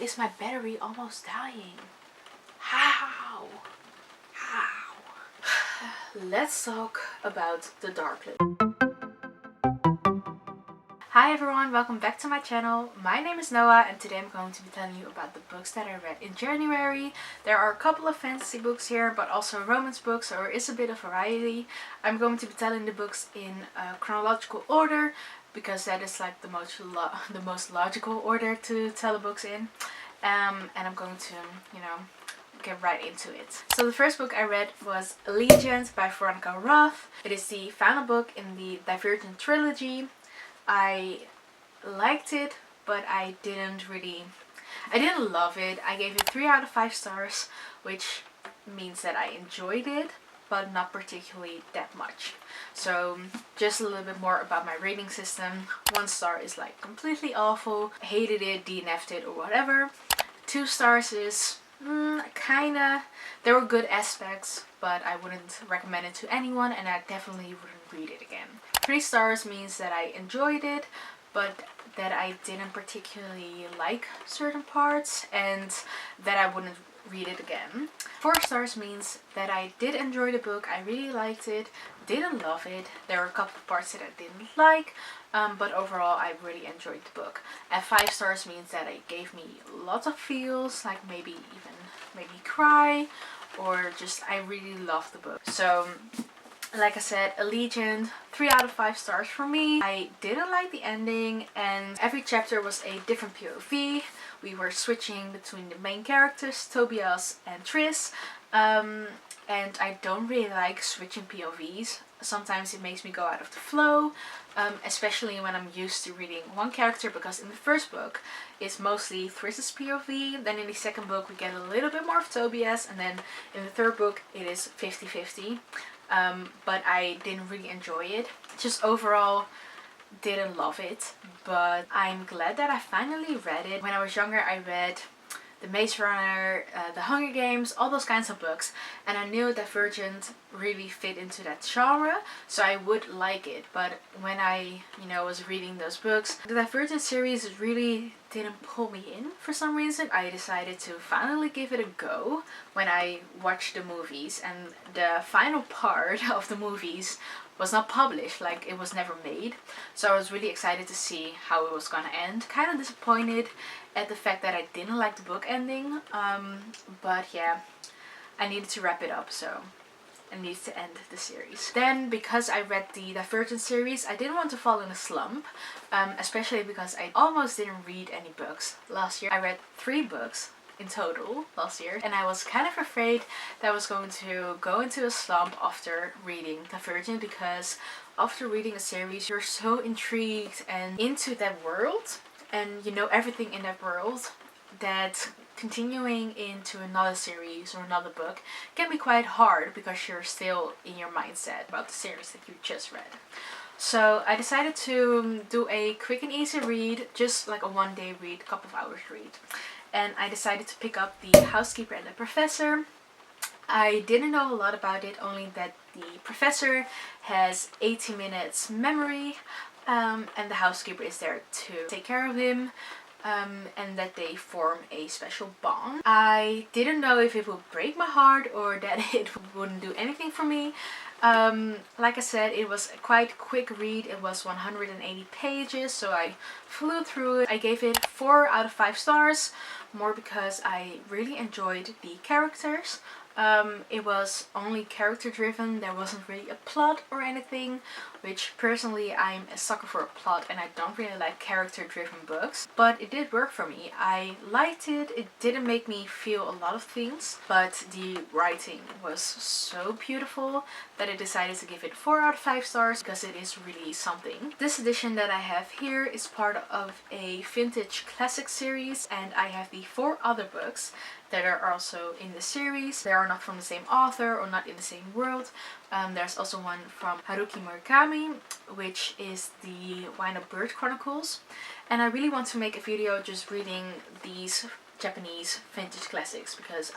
is my battery almost dying? How? Let's talk about the Darklet. Hi everyone, welcome back to my channel. My name is Noah and today I'm going to be telling you about the books that I read in January. There are a couple of fantasy books here, but also romance books, so there is a bit of variety. I'm going to be telling the books in chronological order because that is like the most logical order to tell the books in. And I'm going to, get right into it. So the first book I read was Allegiance by Veronica Roth. It is the final book in the Divergent trilogy. I liked it, but I didn't love it. I gave it 3 out of 5 stars, which means that I enjoyed it, but not particularly that much. So just a little bit more about my rating system. 1 star is like completely awful, hated it, DNF'd it or whatever. 2 stars is kinda, there were good aspects, but I wouldn't recommend it to anyone and I definitely wouldn't read it again. 3 stars means that I enjoyed it, but that I didn't particularly like certain parts and that I wouldn't read it again. 4 stars means that I did enjoy the book, I really liked it, didn't love it. There were a couple of parts that I didn't like, but overall I really enjoyed the book. And 5 stars means that it gave me lots of feels, like maybe even made me cry, or just I really loved the book. So like I said, Allegiant, 3 out of 5 stars for me. I didn't like the ending and every chapter was a different POV. We were switching between the main characters, Tobias and Triss. And I don't really like switching POVs. Sometimes it makes me go out of the flow, especially when I'm used to reading one character, because in the first book it's mostly Triss's POV, then in the second book we get a little bit more of Tobias, and then in the third book it is 50-50. But I didn't really enjoy it. Just overall didn't love it, but I'm glad that I finally read it. When I was younger I read The Maze Runner, The Hunger Games, all those kinds of books, and I knew Divergent really fit into that genre, so I would like it. But when I, was reading those books, the Divergent series really didn't pull me in for some reason. I decided to finally give it a go when I watched the movies, and the final part of the movies was not published, like it was never made. So I was really excited to see how it was gonna end. Kind of disappointed at the fact that I didn't like the book ending, but yeah, I needed to wrap it up, so I needed to end the series. Then, because I read the Divergent series, I didn't want to fall in a slump, especially because I almost didn't read any books last year. I read 3 books in total last year, and I was kind of afraid that I was going to go into a slump after reading Divergent, because after reading a series you're so intrigued and into that world and you know everything in that world, that continuing into another series or another book can be quite hard because you're still in your mindset about the series that you just read. So I decided to do a quick and easy read, just like a 1-day read, a couple of hours read. And I decided to pick up The Housekeeper and the Professor. I didn't know a lot about it, only that the professor has 80 minutes memory, and the housekeeper is there to take care of him, and that they form a special bond. I didn't know if it would break my heart or that it wouldn't do anything for me. Like I said, it was a quite quick read. It was 180 pages, so I flew through it. I gave it 4 out of 5 stars, more because I really enjoyed the characters. It was only character driven, there wasn't really a plot or anything, which personally I'm a sucker for a plot and I don't really like character driven books, but it did work for me. I liked it. It didn't make me feel a lot of things, but the writing was so beautiful that I decided to give it 4 out of 5 stars because it is really something. This edition that I have here is part of a vintage classic series, and I have the 4 other books that are also in the series. They are not from the same author or not in the same world. There's also one from Haruki Murakami, which is the Wine of Bird Chronicles. And I really want to make a video just reading these Japanese vintage classics because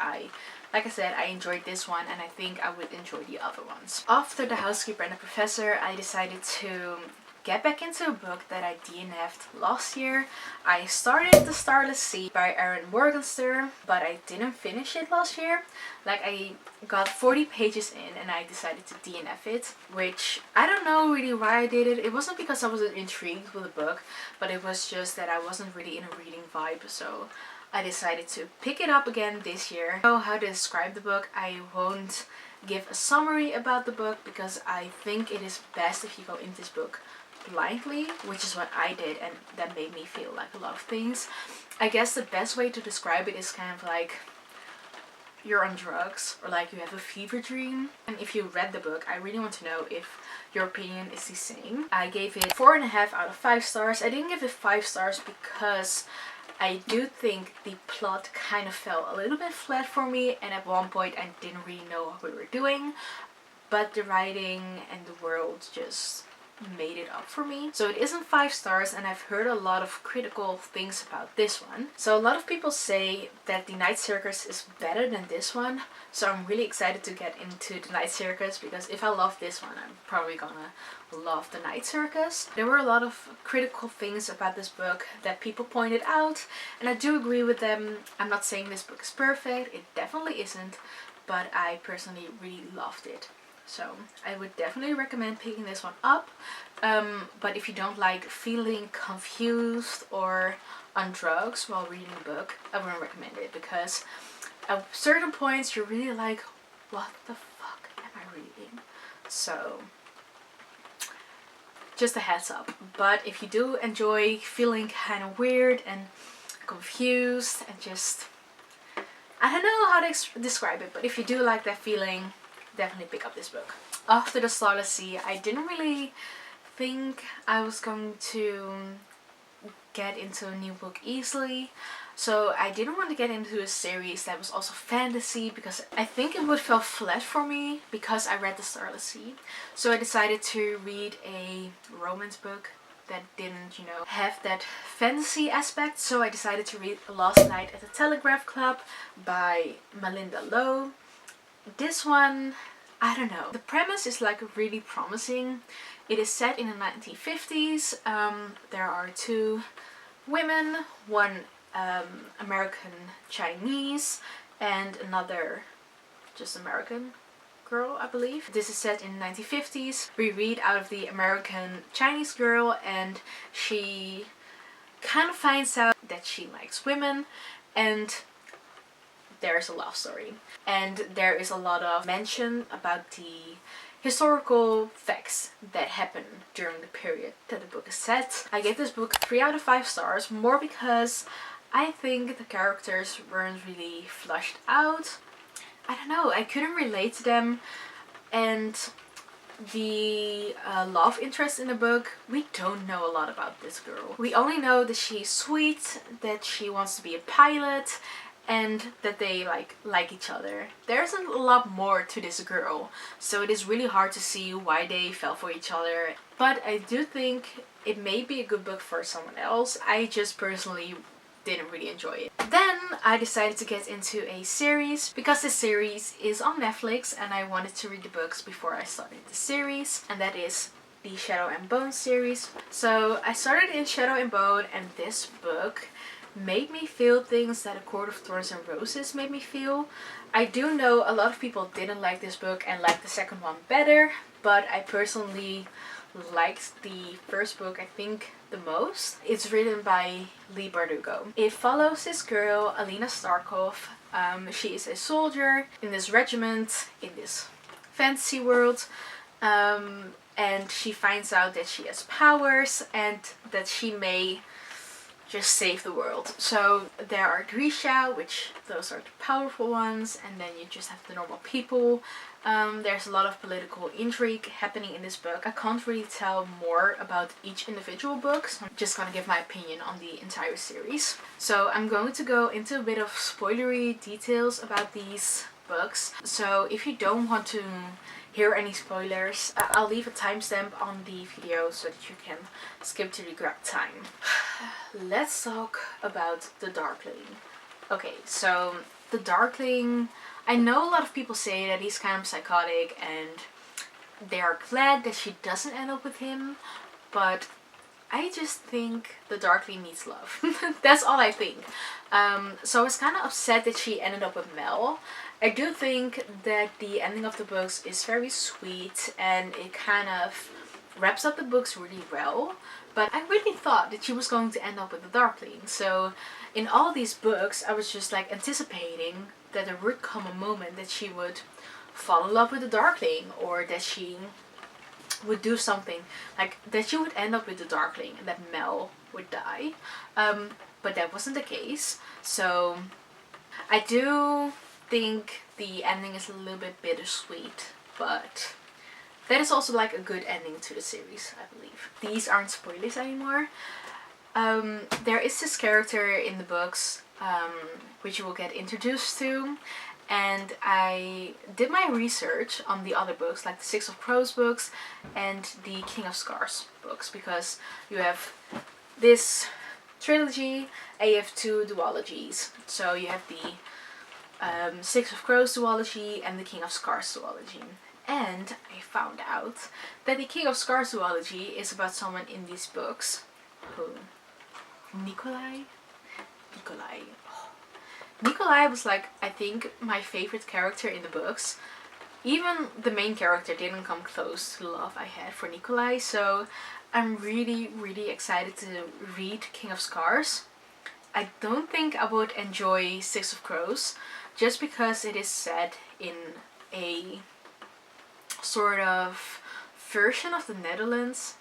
like I said, I enjoyed this one and I think I would enjoy the other ones. After The Housekeeper and the Professor, I decided to get back into a book that I DNF'd last year. I started The Starless Sea by Aaron Morgenstern, but I didn't finish it last year. Like, I got 40 pages in and I decided to DNF it, which I don't know really why I did it. It wasn't because I wasn't intrigued with the book, but it was just that I wasn't really in a reading vibe, so I decided to pick it up again this year. I don't know how to describe the book. I won't give a summary about the book because I think it is best if you go into this book blindly, which is what I did, and that made me feel like a lot of things. I guess the best way to describe it is kind of like you're on drugs, or like you have a fever dream. And if you read the book, I really want to know if your opinion is the same. I gave it 4.5 out of 5 stars. I didn't give it 5 stars because I do think the plot kind of fell a little bit flat for me, and at one point I didn't really know what we were doing, but the writing and the world just made it up for me. So it isn't 5 stars, and I've heard a lot of critical things about this one. So a lot of people say that The Night Circus is better than this one, so I'm really excited to get into The Night Circus, because if I love this one, I'm probably gonna love The Night Circus. There were a lot of critical things about this book that people pointed out, and I do agree with them. I'm not saying this book is perfect, it definitely isn't, but I personally really loved it. So I would definitely recommend picking this one up, but if you don't like feeling confused or on drugs while reading a book, I wouldn't recommend it, because at certain points you're really like, what the fuck am I reading? So just a heads up. But if you do enjoy feeling kind of weird and confused and just, I don't know how to describe it, but if you do like that feeling, definitely pick up this book. After The Starless Sea, I didn't really think I was going to get into a new book easily, so I didn't want to get into a series that was also fantasy, because I think it would feel flat for me because I read The Starless Sea. So I decided to read a romance book that didn't, you know, have that fantasy aspect. So I decided to read Last Night at the Telegraph Club by Malinda Lo. This one, I don't know. The premise is like really promising. It is set in the 1950s. There are 2 women, one American Chinese and another just American girl, I believe. This is set in the 1950s. We read out of the American Chinese girl, and she kind of finds out that she likes women, and there's a love story. And there is a lot of mention about the historical facts that happened during the period that the book is set. I gave this book 3 out of 5 stars, more because I think the characters weren't really fleshed out. I don't know, I couldn't relate to them, and the love interest in the book, we don't know a lot about this girl. We only know that she's sweet, that she wants to be a pilot, and that they like each other. There isn't a lot more to this girl, so it is really hard to see why they fell for each other. But I do think it may be a good book for someone else. I just personally didn't really enjoy it. Then I decided to get into a series, because the series is on Netflix and I wanted to read the books before I started the series, and that is the Shadow and Bone series. So I started in Shadow and Bone, and this book made me feel things that A Court of Thorns and Roses made me feel. I do know a lot of people didn't like this book and liked the second one better, but I personally liked the first book, I think, the most. It's written by Leigh Bardugo. It follows this girl, Alina Starkov. She is a soldier in this regiment, in this fantasy world, and she finds out that she has powers and that she may just save the world. So there are Grisha, which those are the powerful ones, and then you just have the normal people. There's a lot of political intrigue happening in this book. I can't really tell more about each individual book, so I'm just gonna give my opinion on the entire series. So I'm going to go into a bit of spoilery details about these books. So if you don't want to hear any spoilers, I'll leave a timestamp on the video so that you can skip to the correct time. Let's talk about the Darkling. Okay, so the Darkling, I know a lot of people say that he's kind of psychotic and they are glad that she doesn't end up with him, but I just think the Darkling needs love. That's all I think. So I was kind of upset that she ended up with Mel. I do think that the ending of the books is very sweet and it kind of wraps up the books really well. But I really thought that she was going to end up with the Darkling. So in all these books I was just like anticipating that there would come a moment that she would fall in love with the Darkling, or that she would do something, like that she would end up with the Darkling and that Mel would die. But that wasn't the case. So I do think the ending is a little bit bittersweet, but that is also like a good ending to the series, I believe. These aren't spoilers anymore. There is this character in the books which you will get introduced to, and I did my research on the other books, like the Six of Crows books and the King of Scars books, because you have this trilogy and you have two duologies. So you have the Six of Crows duology and the King of Scars duology. And I found out that the King of Scars duology is about someone in these books who... Nikolai? Nikolai was like, I think, my favorite character in the books. Even the main character didn't come close to the love I had for Nikolai, so I'm really, really excited to read King of Scars. I don't think I would enjoy Six of Crows, just because it is set in a sort of version of the Netherlands,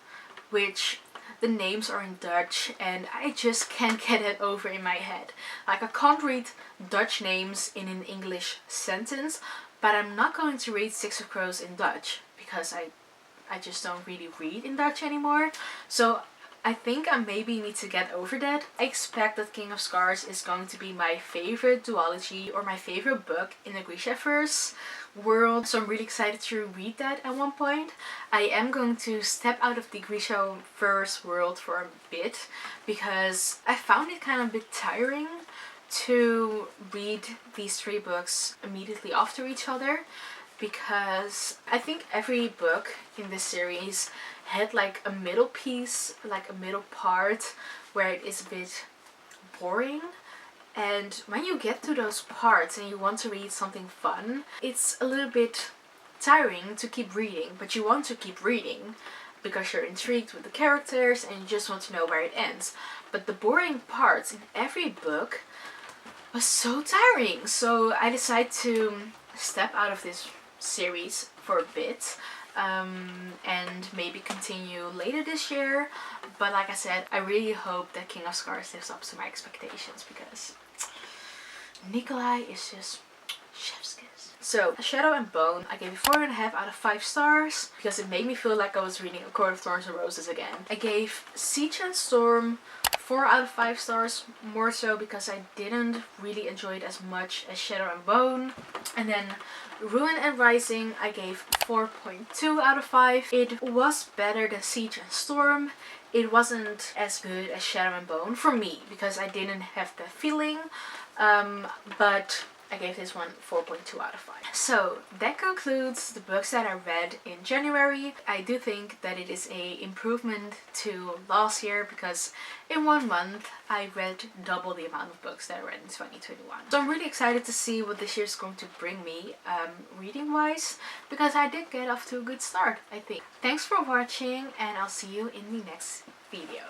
which the names are in Dutch and I just can't get it over in my head. Like, I can't read Dutch names in an English sentence, but I'm not going to read Six of Crows in Dutch because I just don't really read in Dutch anymore. So I think I maybe need to get over that. I expect that King of Scars is going to be my favorite duology or my favorite book in the Grishaverse world. So I'm really excited to read that at one point. I am going to step out of the Grishaverse world for a bit because I found it kind of a bit tiring to read these three books immediately after each other, because I think every book in this series had like a middle piece, like a middle part where it is a bit boring. And when you get to those parts and you want to read something fun, it's a little bit tiring to keep reading, but you want to keep reading because you're intrigued with the characters and you just want to know where it ends. But the boring parts in every book was so tiring, so I decided to step out of this series for a bit and maybe continue later this year. But like I said, I really hope that King of Scars lives up to my expectations, because Nikolai is just chef's kiss. So Shadow and Bone, I gave it 4.5 out of 5 stars because it made me feel like I was reading A Court of Thorns and Roses again. I gave Siege and Storm 4 out of 5 stars, more so because I didn't really enjoy it as much as Shadow and Bone. And then Ruin and Rising, I gave 4.2 out of 5. It was better than Siege and Storm. It wasn't as good as Shadow and Bone for me because I didn't have that feeling. But I gave this one 4.2 out of 5. So that concludes the books that I read in January. I do think that it is an improvement to last year because in 1 month I read double the amount of books that I read in 2021. So I'm really excited to see what this year is going to bring me reading wise, because I did get off to a good start, I think. Thanks for watching and I'll see you in the next video.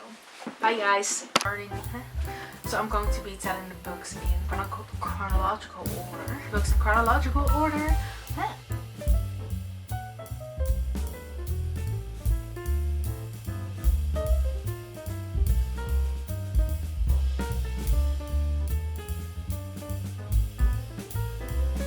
Bye guys. So I'm going to be telling the books in chronological order. Books in chronological order.